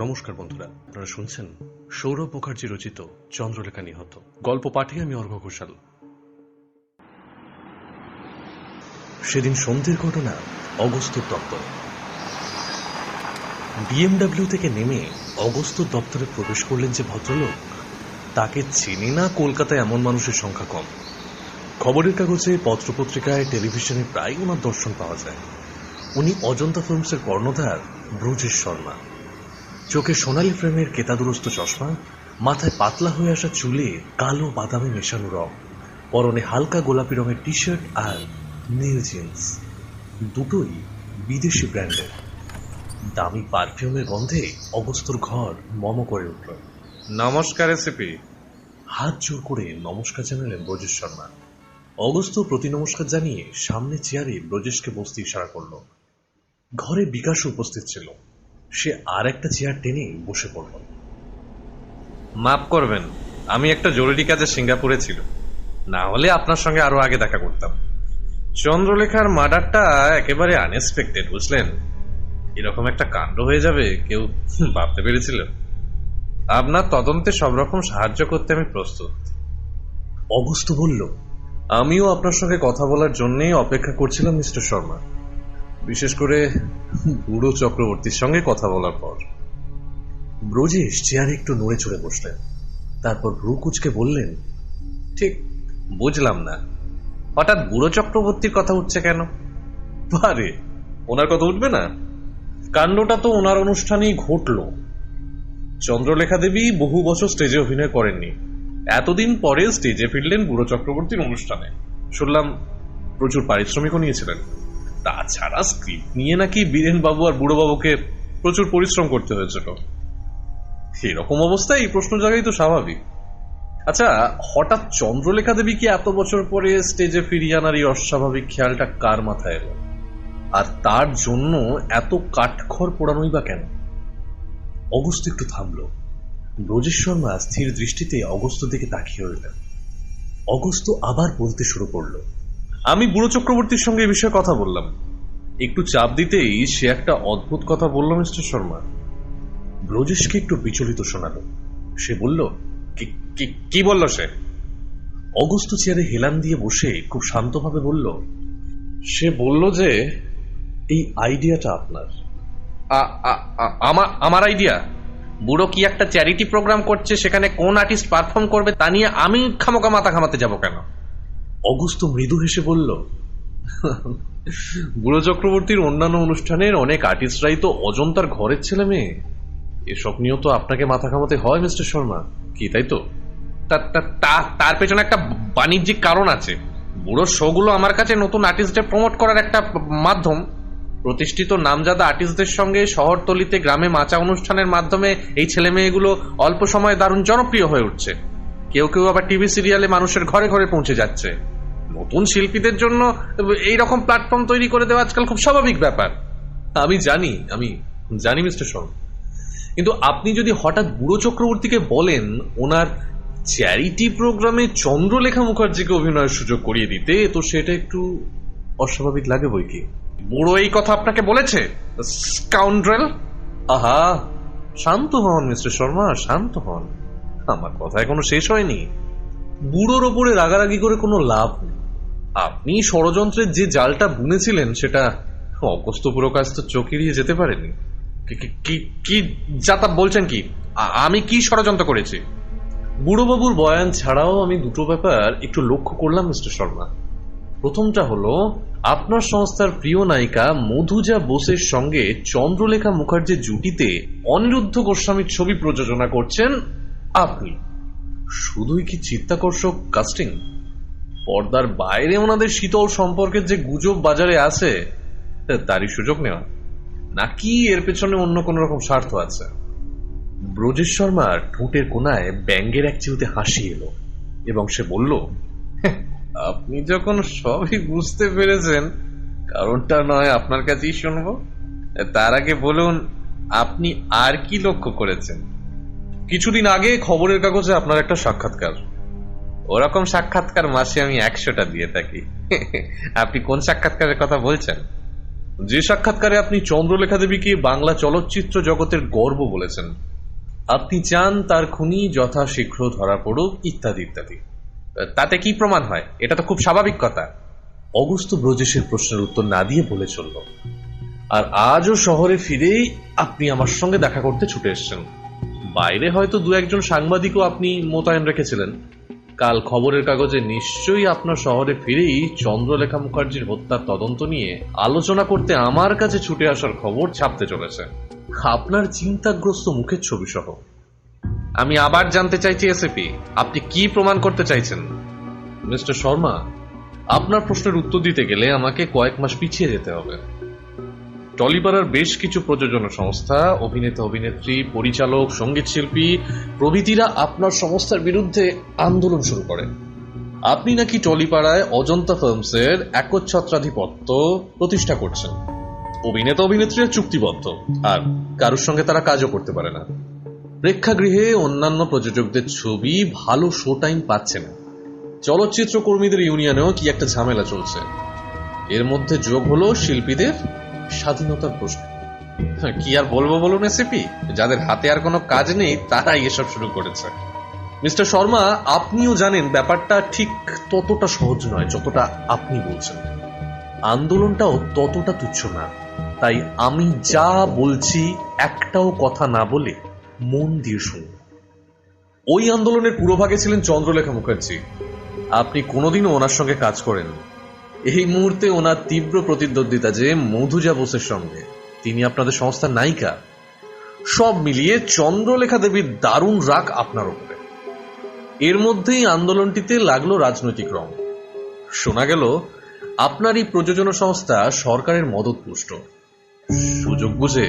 নমস্কার বন্ধুরা, আপনারা শুনছেন সৌরভ মুখার্জি রচিত চন্দ্রলেখা নিহত। গল্প পাঠে আমি অর্ঘ্য ঘোষাল। সেদিন সন্ধ্যের ঘটনা অগস্ত্যর দপ্তরে। বিএমডব্লিউ থেকে নেমে অগস্ত্যর দপ্তরে প্রবেশ করলেন যে ভদ্রলোক, তাকে চিনি না কলকাতায় এমন মানুষের সংখ্যা কম। খবরের কাগজে, পত্রপত্রিকায়, টেলিভিশনে প্রায় ওনার দর্শন পাওয়া যায়। উনি অজন্তা ফিল্মসের কর্ণধার ব্রজেশ শর্মা। চোখে সোনালি ফ্রেমের কেতাদুরস্ত চশমা, মাথায় পাতলা হয়ে আসা চুলে কালো বাদামে মেশানো রং, পরনে হালকা গোলাপি রঙের টি শার্ট আর নীল জিন্স, দুটোই বিদেশি ব্র্যান্ডের। দামি পারফিউমের গন্ধে অগস্ত্যর ঘর মম করে উঠল। নমস্কার এসিপি। হাত জোর করে নমস্কার জানালেন ব্রজেশ শর্মা। অগস্ত্য প্রতি নমস্কার জানিয়ে সামনে চেয়ারে ব্রজেশকে বসতে ইশারা করল। ঘরে বিকাশ উপস্থিত ছিল। সে আর একটা চেয়ার টেনে বসে পড়ল। মাফ করবেন, আমি একটা জরুরি কাজে সিঙ্গাপুরে ছিল, না হলে আপনার সঙ্গে আরো আগে দেখা করতাম। চন্দ্রলেখার মার্ডারটা একেবারে আনএক্সপেক্টেড, বুঝলেন? এরকম একটা কাণ্ড হয়ে যাবে কেউ ভাবতে পেরেছিল? আপনার তদন্তে সব রকম সাহায্য করতে আমি প্রস্তুত। অগস্ত্য বলল, আমিও আপনার সঙ্গে কথা বলার জন্যই অপেক্ষা করছিলাম মিস্টার শর্মা, বিশেষ করে বুড়ো চক্রবর্তীর সঙ্গে কথা বলার পর। ব্রজেশ চেয়ারে একটু নড়ে চড়ে বসলেন। তারপর ভ্রু কুঁচকে বললেন, ঠিক বুঝলাম না, হঠাৎ বুড়ো চক্রবর্তীর কথা উঠছে কেন? বারে, ওনার কথা উঠবে না? কাণ্ডটা তো ওনার অনুষ্ঠানেই ঘটল। চন্দ্রলেখা দেবী বহু বছর স্টেজে অভিনয় করেননি, এতদিন পরে স্টেজে ফিরলেন বুড়ো চক্রবর্তীর অনুষ্ঠানে। শুনলাম প্রচুর পারিশ্রমিকও নিয়েছিলেন। তাছাড়া স্ক্রিপ্ট নিয়ে নাকি বীরেন বাবু আর বুড়ো বাবুকে প্রচুর পরিশ্রম করতে হয়েছিল। এরকম অবস্থায় এই প্রশ্ন জাগাই তো স্বাভাবিক। আচ্ছা, হঠাৎ চন্দ্রলেখা দেবীকে এত বছর পরে স্টেজে ফিরিয়ে আনার এই অস্বাভাবিক খেয়ালটা কার মাথায় এলো? আর তার জন্য এত কাঠখড় পোড়ানোই বা কেন? অগস্ত্য একটু থামল। ব্রজেশ শর্মা স্থির দৃষ্টিতে অগস্ত্যর দিকে তাকিয়ে রইলেন। অগস্ত্য আবার বলতে শুরু করল, আমি বুড়ো চক্রবর্তীর সঙ্গে এই বিষয়ে কথা বললাম। একটু চাপ দিতেই সে একটা অদ্ভুত কথা বলল মিস্টার শর্মা। ব্রজেশকে একটু বিচলিত শোনালো। সে বলল, কি বলল সে? অগস্ত্য চেয়ারে হেলান দিয়ে বসে খুব শান্তভাবে বলল, সে বলল যে এই আইডিয়াটা আপনার। আমার আইডিয়া? বুড়ো কি একটা চ্যারিটি প্রোগ্রাম করছে, সেখানে কোন আর্টিস্ট পারফর্ম করবে তা নিয়ে আমি খামোকা মাথা ঘামাতে যাব কেন? অগস্ত্য মৃদু হেসে বলল, বুড়ো চক্রবর্তীর অন্যান্য অনুষ্ঠানের অনেক আর্টিস্টরাই তো অজন্তার ঘরের ছেলে মেয়ে। এসব নিয়েও তো আপনাকে মাথা ঘামাতে হয় মিস্টার শর্মা, কি তাই তো? তার পেছনে একটা বাণিজ্যিক কারণ আছে। বুড়ো শোগুলো আমার কাছে নতুন আর্টিস্টদের প্রমোট করার একটা মাধ্যম। প্রতিষ্ঠিত নামজাদা আর্টিস্টদের সঙ্গে শহরতলিতে, গ্রামে মাচা অনুষ্ঠানের মাধ্যমে এই ছেলে মেয়েগুলো অল্প সময়ে দারুণ জনপ্রিয় হয়ে উঠছে। কেউ কেউ আবার টিভি সিরিয়ালে মানুষের ঘরে ঘরে পৌঁছে যাচ্ছে। নতুন শিল্পীদের জন্য এইরকম প্ল্যাটফর্ম তৈরি করে দেওয়া আজকাল খুব স্বাভাবিক ব্যাপার। আমি জানি মিস্টার শর্মা, কিন্তু আপনি যদি হঠাৎ বুড়ো চক্রবর্তীকে বলেন ওনার চ্যারিটি প্রোগ্রামে চন্দ্রলেখা মুখার্জিকে অভিনয়ের সুযোগ করিয়ে দিতে, তো সেটা একটু অস্বাভাবিক লাগে বই কি। বুড়ো এই কথা আপনাকে বলেছে? স্কাউন্ড্রেল! আহা, শান্ত হন মিস্টার শর্মা, শান্ত হন। আমার কথা এখনো শেষ হয়নি। বুড়োর ওপরে রাগারাগি করে কোনো লাভ নেই। আপনি ষড়যন্ত্রের যে জালটা বুনেছিলেন সেটা অগস্ত্য পুরকাস্ত চোখ এড়িয়ে যেতে পারেনি। কি যাতা বলছেন? কি আমি কি ষড়যন্ত্র করেছি? বুড়োবাবুর বয়ান ছাড়াও আমি দুটো ব্যাপার একটু লক্ষ্য করলাম মিস্টার শর্মা। প্রথমটা হলো, আপনার সংস্থার প্রিয় নায়িকা মধুজা বোসের সঙ্গে চন্দ্রলেখা মুখার্জির জুটিতে অনিরুদ্ধ গোস্বামীর ছবি প্রযোজনা করছেন আপনি। শুধুই কি চিত্তাকর্ষক কাস্টিং? পর্দার বাইরে ওনাদের শীতল সম্পর্কের যে গুজব বাজারে আছে তারই সুযোগ নেওয়া, নাকি এর পেছনে অন্য কোন রকম স্বার্থ আছে? ব্রজেশ শর্মার ঠোঁটের কোনায় ব্যঙ্গের এক চিলতে হাসি এলো এবং সে বলল, আপনি যখন সবই বুঝতে পেরেছেন, কারণটা নয় আপনার কাছেই শুনবো। তার আগে বলুন, আপনি আর কি লক্ষ্য করেছেন? কিছুদিন আগে খবরের কাগজে আপনার একটা সাক্ষাৎকার। ওরকম সাক্ষাৎকার মাসে আমি 100টা দিয়ে থাকি। আপনি কোন সাক্ষাৎকারের কথা বলছেন? যে সাক্ষাৎকারে আপনি চন্দ্রলেখা দেবীকে বাংলা চলচ্চিত্র জগতের গর্ব বলেছেন, আপনি চান তার খুনি যথাশীঘ্র ধরা পড়ুক, ইত্যাদি ইত্যাদি। তাতে কি প্রমাণ হয়? এটা তো খুব স্বাভাবিক কথা। অগস্ত্য ব্রজেশের প্রশ্নের উত্তর না দিয়ে বলে চলল, আর আজও শহরে ফিরেই আপনি আমার সঙ্গে দেখা করতে ছুটে এসেছেন। বাইরে হয়তো দু একজন সাংবাদিকও আপনি মোতায়েন রেখেছিলেন। কাল খবরের কাগজে নিশ্চয়ই আপনার শহরে ফিরেই চন্দ্রলেখা মুখার্জির হত্যার তদন্ত নিয়ে আলোচনা করতে আমার কাছে ছুটে আসার খবর ছাপতে চলেছে, আপনার চিন্তাগ্রস্ত মুখের ছবি সহ। আমি আবার জানতে চাইছি এসিপি, আপনি কি প্রমাণ করতে চাইছেন? মিস্টার শর্মা, আপনার প্রশ্নের উত্তর দিতে গেলে আমাকে কয়েক মাস পিছিয়ে যেতে হবে। টলিপাড়ার বেশ কিছু প্রযোজনা সংস্থা, অভিনেতা অভিনেত্রী, পরিচালক, সঙ্গীত শিল্পী প্রভৃতিরা আপনার সংস্থার বিরুদ্ধে আন্দোলন শুরু করেন। আপনি নাকি টলিপাড়ায় অজন্তা ফিল্মসের একচ্ছত্রাধিপত্য প্রতিষ্ঠা করছেন। অভিনেতা অভিনেত্রীরা চুক্তিবদ্ধ, আর কারোর সঙ্গে তারা কাজও করতে পারে না। প্রেক্ষাগৃহে অন্যান্য প্রযোজকদের ছবি ভালো শো টাইম পাচ্ছে না। চলচ্চিত্র কর্মীদের ইউনিয়নেও কি একটা ঝামেলা চলছে। এর মধ্যে যোগ হলো শিল্পীদের স্বাধীনতার প্রশ্ন। কি আর বলবো বলুন এসিপি, যাদের হাতে আর কোনো কাজ নেই তারাই এসব শুরু করেছে। মিস্টার শর্মা, আপনিও জানেন ব্যাপারটা ঠিক ততটা সহজ নয় যতটা আপনি বলছেন। আন্দোলনটাও ততটা তুচ্ছ না। তাই আমি যা বলছি একটাও কথা না বলে মন দিয়ে শুনুন। ওই আন্দোলনের পুরোভাগে ছিলেন চন্দ্রলেখা মুখার্জি। আপনি কোনোদিনও ওনার সঙ্গে কাজ করেন। এই মুহূর্তে ওনার তীব্র প্রতিদ্বন্দ্বিতা যে মধুজা বোসের সঙ্গে, তিনি আপনাদের সংস্থার নায়িকা। সব মিলিয়ে চন্দ্রলেখা দেবীর দারুণ রাগ আপনার উপরে। এর মধ্যেই আন্দোলনটিতে লাগলো রাজনৈতিক রং। শোনা গেল আপনার এই প্রযোজনা সংস্থা সরকারের মদতপুষ্ট। সুযোগ বুঝে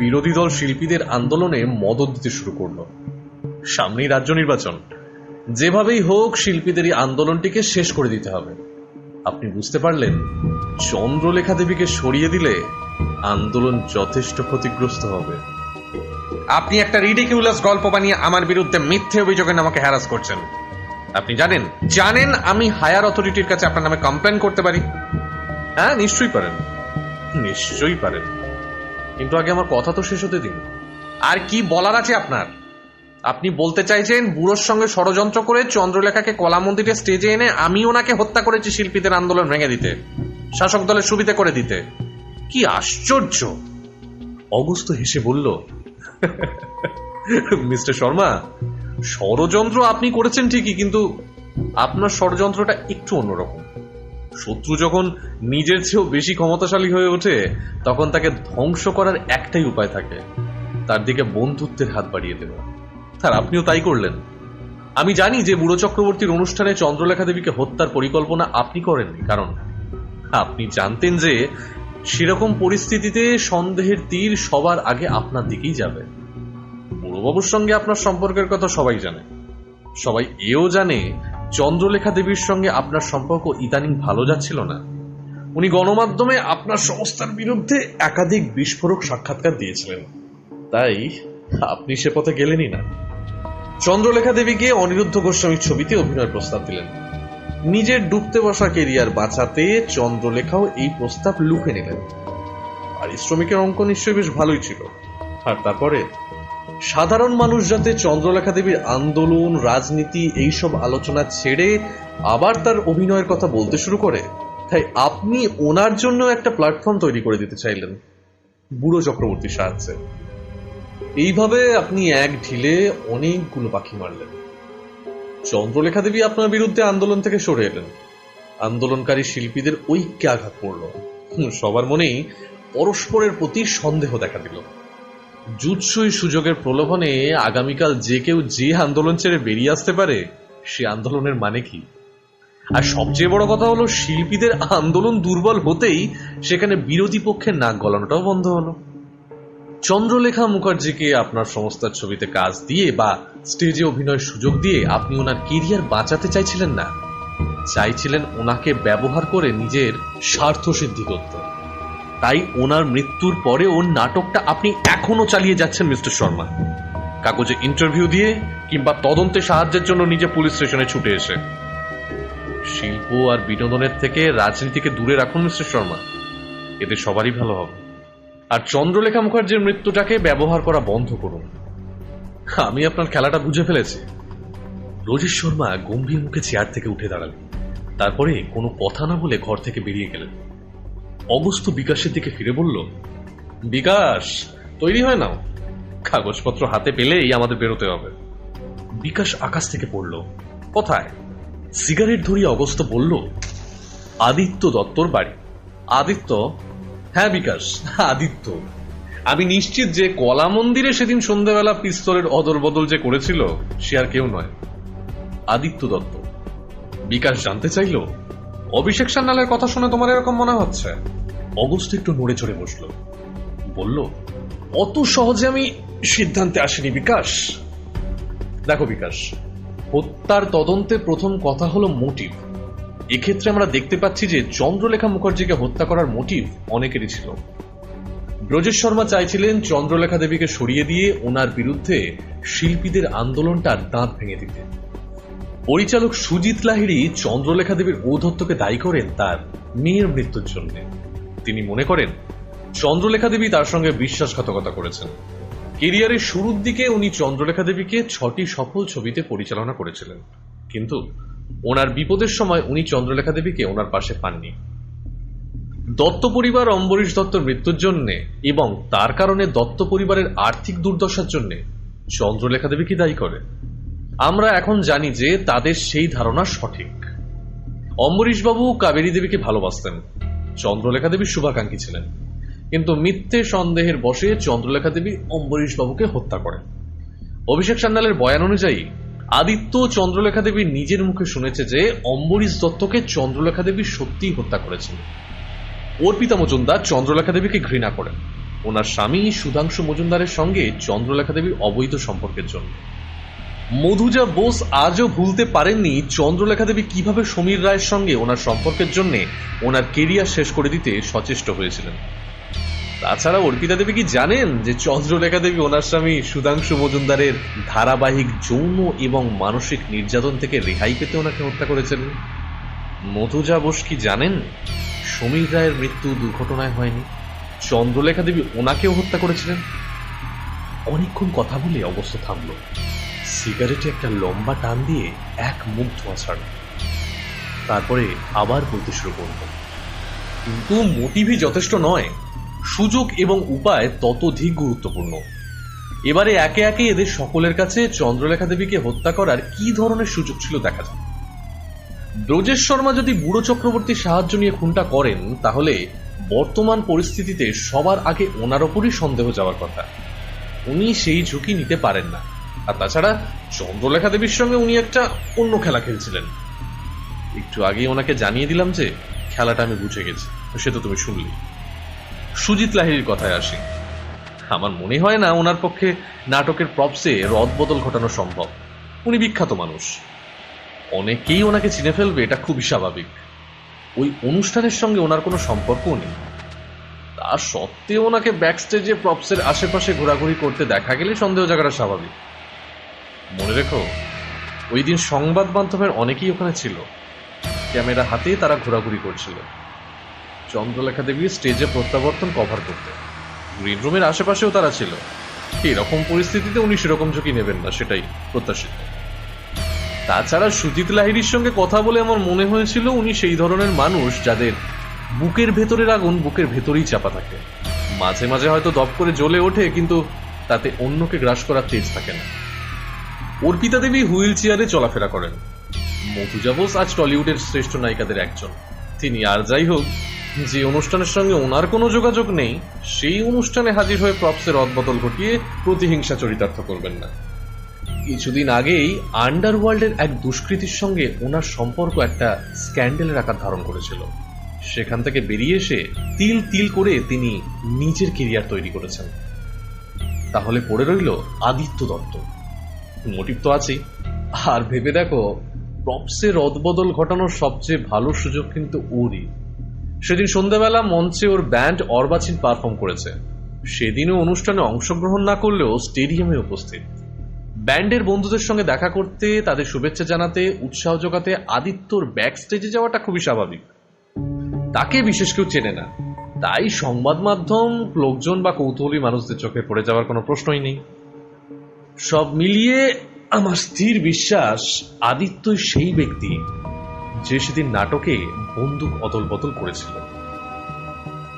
বিরোধী দল শিল্পীদের আন্দোলনে মদত দিতে শুরু করলো। সামনেই রাজ্য নির্বাচন, যেভাবেই হোক শিল্পীদের এই আন্দোলনটিকে শেষ করে দিতে হবে। আপনি বুঝতে পারলেন চন্দ্রলেখা দেবীকে সরিয়ে দিলে আন্দোলন যথেষ্ট ক্ষতিগ্রস্ত হবে। আপনি একটা রিডিকিউলাস গল্প বানিয়ে আমার বিরুদ্ধে মিথ্যে অভিযোগে আমাকে হ্যারাস করছেন। আপনি জানেন আমি হায়ার অথরিটির কাছে আপনার নামে কমপ্লেন করতে পারি। হ্যাঁ, নিশ্চয়ই পারেন, নিশ্চয়ই পারেন, কিন্তু আগে আমার কথা তো শেষ হতে দিন। আর কি বলার আছে আপনার? আপনি বলতে চাইছেন বুড়োর সঙ্গে ষড়যন্ত্র করে চন্দ্রলেখাকে কলা মন্দিরে স্টেজে এনে আমি ওনাকে হত্যা করেছি শিল্পীদের আন্দোলন ভেঙে দিতে, শাসক দলের সুবিধা করে দিতে? কি আশ্চর্য! অগস্ত্য হেসে বলল, মিস্টার শর্মা, ষড়যন্ত্র আপনি করেছেন ঠিকই, কিন্তু আপনার ষড়যন্ত্রটা একটু অন্যরকম। শত্রু যখন নিজের চেয়েও বেশি ক্ষমতাশালী হয়ে ওঠে তখন তাকে ধ্বংস করার একটাই উপায় থাকে, তার দিকে বন্ধুত্বের হাত বাড়িয়ে দেওয়া। আর আপনিও তাই করলেন। আমি জানি যে বুড়ো চক্রবর্তীর অনুষ্ঠানে চন্দ্রলেখা দেবীকে হত্যার পরিকল্পনা আপনি করেননি, কারণ আপনি জানতেন যে সেরকম পরিস্থিতিতে সন্দেহের তীর সবার আগে আপনার দিকেই যাবে। বুড়োবাবুর সঙ্গে আপনার সম্পর্কের কথা সবাই জানে। সবাই এও জানে চন্দ্রলেখা দেবীর সঙ্গে আপনার সম্পর্ক ইদানিং ভালো যাচ্ছিল না। উনি গণমাধ্যমে আপনার সংস্থার বিরুদ্ধে একাধিক বিস্ফোরক সাক্ষাৎকার দিয়েছিলেন, তাই আপনি সে পথে গেলেনই না। চন্দ্রলেখা দেবীকে অনিরুদ্ধ গোস্বামীর ছবিতে অভিনয়ের প্রস্তাব দিলেন। নিজের ডুবতে বসা কেরিয়ার বাঁচাতে চন্দ্রলেখাও এই প্রস্তাব লুফে নিলেন। পারিশ্রমিকের অঙ্ক নিশ্চয়ই বেশ ভালোই ছিল। আর তারপরে সাধারণ মানুষ যাতে চন্দ্রলেখা দেবীর আন্দোলন, রাজনীতি এইসব আলোচনা ছেড়ে আবার তার অভিনয়ের কথা বলতে শুরু করে, তাই আপনি ওনার জন্য একটা প্ল্যাটফর্ম তৈরি করে দিতে চাইলেন বুড়ো চক্রবর্তীর সাহায্যে। এইভাবে আপনি এক ঢিলে অনেকগুলো পাখি মারলেন। চন্দ্রলেখা দেবী আপনার বিরুদ্ধে আন্দোলন থেকে সরে এলেন। আন্দোলনকারী শিল্পীদের ঐক্যে আঘাত পড়ল। সবার মনেই পরস্পরের প্রতি সন্দেহ দেখা দিল। জুৎসই সুযোগের প্রলোভনে আগামীকাল যে কেউ যে আন্দোলন ছেড়ে বেরিয়ে আসতে পারে, সে আন্দোলনের মানে কি? আর সবচেয়ে বড় কথা হলো, শিল্পীদের আন্দোলন দুর্বল হতেই সেখানে বিরোধী পক্ষের নাক গলানোটাও বন্ধ হলো। চন্দ্রলেখা মুখার্জিকে আপনার সংস্থার ছবিতে কাজ দিয়ে বা স্টেজে অভিনয়ের সুযোগ দিয়ে আপনি ওনার কেরিয়ার বাঁচাতে চাইছিলেন না, চাইছিলেন ওনাকে ব্যবহার করে নিজের স্বার্থ সিদ্ধি করতে। তাই ওনার মৃত্যুর পরে ওর নাটকটা আপনি এখনো চালিয়ে যাচ্ছেন মিস্টার শর্মা, কাগজে ইন্টারভিউ দিয়ে কিংবা তদন্তে সাহায্যের জন্য নিজে পুলিশ স্টেশনে ছুটে এসে। শিল্প আর বিনোদনের থেকে রাজনীতিকে দূরে রাখুন মিস্টার শর্মা। এতে সবারই ভালো হবে। আর চন্দ্রলেখা মুখার্জির মৃত্যুটাকে ব্যবহার করা বন্ধ করুন। আমি আপনার খেলাটা বুঝে ফেলেছি। ব্রজেশ শর্মা গম্ভীর মুখে চেয়ার থেকে উঠে দাঁড়ালেন। তারপরে কোনো কথা না বলে ঘর থেকে বেরিয়ে গেলেন। অগস্ত বিকাশের দিকে ফিরে বলল, বিকাশ, তৈরি হয় নাও, কাগজপত্র হাতে পেলেই আমাদের বেরোতে হবে। বিকাশ আকাশ থেকে পড়ল। কোথায়? সিগারেট ধরিয়ে অগস্ত বলল, আদিত্য দত্তর বাড়ি। আদিত্য? হ্যাঁ বিকাশ, আদিত্য। আমি নিশ্চিত যে কলা মন্দিরে সেদিন সন্ধ্যাবেলা পিস্তলের অদল বদল যে করেছিল সে আর কেউ নয়, আদিত্য দত্ত। বিকাশ জানতে চাইল, অভিষেক সান্যালের কথা শুনে তোমার এরকম মনে হচ্ছে? অগস্ত একটু নড়ে চড়ে বসল, বলল, অত সহজে আমি সিদ্ধান্তে আসিনি বিকাশ। দেখো বিকাশ, হত্যার তদন্তে প্রথম কথা হলো মোটিভ। এক্ষেত্রে আমরা দেখতে পাচ্ছি যে চন্দ্রলেখা মুখার্জিকে হত্যা করার মোটিভ অনেকেরই ছিল। ব্রজেশ শর্মা চাইছিলেন চন্দ্রলেখা দেবীকে সরিয়ে দিয়ে ওনার বিরুদ্ধে শিল্পীদের আন্দোলনটার দাঁত ভেঙে দিতে। পরিচালক সুজিত লাহিড়ী চন্দ্রলেখা দেবীর ঔদ্ধত্যকে দায়ী করেন তার মেয়ের মৃত্যুর জন্য। তিনি মনে করেন চন্দ্রলেখা দেবী তার সঙ্গে বিশ্বাসঘাতকতা করেছেন। কেরিয়ারের শুরুর দিকে উনি চন্দ্রলেখা দেবীকে 6টি সফল ছবিতে পরিচালনা করেছিলেন, কিন্তু ওনার বিপদের সময় উনি চন্দ্রলেখা দেবীকে ওনার পাশে পাননি। দত্ত পরিবার অম্বরীশ দত্তর মৃত্যুর জন্য এবং তার কারণে দত্ত পরিবারের আর্থিক দুর্দশার জন্য চন্দ্রলেখা দেবীকে দায়ী করে। আমরা এখন জানি যে তাদের সেই ধারণা সঠিক। অম্বরীশ বাবু কাবেরী দেবীকে ভালোবাসতেন, চন্দ্রলেখা দেবীর শুভাকাঙ্ক্ষী ছিলেন, কিন্তু মিথ্যে সন্দেহের বশে চন্দ্রলেখা দেবী অম্বরীশ বাবুকে হত্যা করেন। অভিষেক সান্যালের বয়ান অনুযায়ী আদিত্য চন্দ্রলেখা দেবী নিজের মুখে শুনেছে যে অম্বরীশ দত্তকে চন্দ্রলেখা দেবী সত্যিই হত্যা করেছেন। অর্পিতা মজুমদার চন্দ্রলেখা দেবীকে ঘৃণা করেন ওনার স্বামী সুধাংশু মজুমদারের সঙ্গে চন্দ্রলেখা দেবীর অবৈধ সম্পর্কের জন্য। মধুজা বোস আজও ভুলতে পারেননি চন্দ্রলেখা দেবী কিভাবে সমীর রায়ের সঙ্গে ওনার সম্পর্কের জন্য ওনার কেরিয়ার শেষ করে দিতে সচেষ্ট হয়েছিলেন। তাছাড়া অর্পিতা দেবী কি জানেন যে চন্দ্রলেখা দেবী ওনার স্বামী সুধাংশু মজুমদারের ধারাবাহিক যৌন এবং মানসিক নির্যাতন থেকে রেহাই পেতে ওনাকে হত্যা করেছিলেন? মধুজা বোস কি জানেন সমীর রায়ের মৃত্যু দুর্ঘটনায় হয়নি, চন্দ্রলেখা দেবী ওনাকেও হত্যা করেছিলেন? অনেকক্ষণ কথা বলে অগস্ত থামল। সিগারেটে একটা লম্বা টান দিয়ে এক মুখ ধোঁয়া ছাড়ল। তারপরে আবার বলতে শুরু করল, কিন্তু মোটিভই যথেষ্ট নয়, সুযোগ এবং উপায় ততোধিক গুরুত্বপূর্ণ। এবারে একে একে এদের সকলের কাছে চন্দ্রলেখা দেবীকে হত্যা করার কি ধরনের সুযোগ ছিল দেখা যায়। ব্রজেশ শর্মা যদি বুড়ো চক্রবর্তীর সাহায্য নিয়ে খুনটা করেন, তাহলে বর্তমান পরিস্থিতিতে সবার আগে ওনার ওপরই সন্দেহ যাওয়ার কথা। উনি সেই ঝুঁকি নিতে পারেন না। আর তাছাড়া চন্দ্রলেখা দেবীর সঙ্গে উনি একটা অন্য খেলা খেলছিলেন। একটু আগেই ওনাকে জানিয়ে দিলাম যে খেলাটা আমি বুঝে গেছি, সে তো তুমি শুনলি। সুজিত লাহিড়ীর কথায় আসি। আমার মনে হয় না ওনার পক্ষে নাটকের প্রপসে রদবদল ঘটানো সম্ভব। উনি বিখ্যাত মানুষ, অনেকেই ওনাকে চিনে ফেলবে, এটা খুবই স্বাভাবিক। ওই অনুষ্ঠানের সঙ্গে ওনার কোনো সম্পর্কও নেই। তা সত্ত্বেও ওনাকে ব্যাকস্টেজে প্রপসের আশেপাশে ঘোরাঘুরি করতে দেখা গেলে সন্দেহ জায়গাটা স্বাভাবিক। মনে রেখো, ওই দিন সংবাদ মাধ্যমের অনেকেই ওখানে ছিল, ক্যামেরা হাতে তারা ঘোরাঘুরি করছিল চন্দ্রলেখা দেবীর স্টেজে প্রত্যাবর্তন কভার করতে। গ্রিন রুমের আশেপাশেও তারা ছিল। এরকম পরিস্থিতিতে উনি সেরকম ঝুঁকি নেবেন না, সেটাই প্রত্যাশিত। তাছাড়া সুজিত লাহিড়ীর সঙ্গে কথা বলে আমার মনে হয়েছিল উনি সেই ধরনের মানুষ যাদের বুকের ভেতরের আগুন বুকের ভেতরেই চাপা থাকে। মাঝে মাঝে হয়তো দপ করে জ্বলে ওঠে, কিন্তু তাতে অন্যকে গ্রাস করার তেজ থাকে না। অর্পিতা দেবী হুইল চেয়ারে চলাফেরা করেন। মধুজা বোস আজ টলিউডের শ্রেষ্ঠ নায়িকাদের একজন। তিনি আর যাই হোক, যে অনুষ্ঠানের সঙ্গে ওনার কোনো যোগাযোগ নেই, সেই অনুষ্ঠানে হাজির হয়ে প্রপসের রদবদল ঘটিয়ে প্রতিহিংসা চরিতার্থ করবেন না। কিছুদিন আগেই আন্ডারওয়ার্ল্ডের এক দুষ্কৃতীর সঙ্গে ওনার সম্পর্ক একটা স্ক্যান্ডেলের আকার ধারণ করেছিল। সেখান থেকে বেরিয়ে এসে তিল তিল করে তিনি নিজের কেরিয়ার তৈরি করেছেন। তাহলে পড়ে রইল আদিত্য দত্ত। মোটিভ তো আছেই, আর ভেবে দেখো প্রপসে রদবদল ঘটানোর সবচেয়ে ভালো সুযোগ কিন্তু ওরই। সেদিন সন্ধ্যাবেলা মঞ্চে ওর ব্যান্ড অর্বাচীন পারফর্ম করেছে। সেদিনও অনুষ্ঠানে অংশগ্রহণ না করলেও স্টেডিয়ামে উপস্থিত। ব্যান্ডের বন্ধুদের সঙ্গে দেখা করতে, তাদের শুভেচ্ছা জানাতে, উৎসাহ যোগাতে আদিত্যর ব্যাক স্টেজে যাওয়াটা খুবই স্বাভাবিক। তাকে বিশেষ কেউ চেনে না, তাই সংবাদ মাধ্যম লোকজন বা কৌতূহলী মানুষদের চোখে পড়ে যাওয়ার কোনো প্রশ্নই নেই। সব মিলিয়ে আমার স্থির বিশ্বাস আদিত্যই সেই ব্যক্তি যে সেদিন নাটকে বন্দুক অদল বদল করেছিল।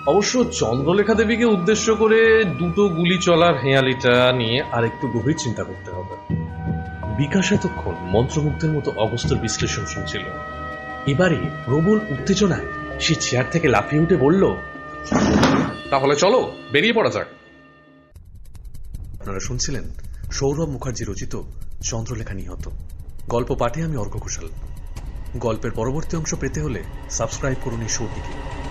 অবশ্য চন্দ্রলেখা দেবীকে উদ্দেশ্য করে দুটো গুলি চলার হেঁয়ালিটা নিয়ে আরেকটু গভীর চিন্তা করতে হবে। বিকাশ এতক্ষণ মন্ত্রমুগ্ধের মতো অগস্ত্যর বিশ্লেষণ শুনছিল। এবারে প্রবল উত্তেজনায় সে চেয়ার থেকে লাফিয়ে উঠে বলল, তাহলে চলো বেরিয়ে পড়া যাক। আপনারা শুনছিলেন সৌরভ মুখার্জি রচিত চন্দ্রলেখা নিহত। গল্প পাঠে আমি অর্ঘ্য ঘোষাল। গল্পের পরবর্তী অংশ পেতে হলে সাবস্ক্রাইব করুন এই শোটিকে।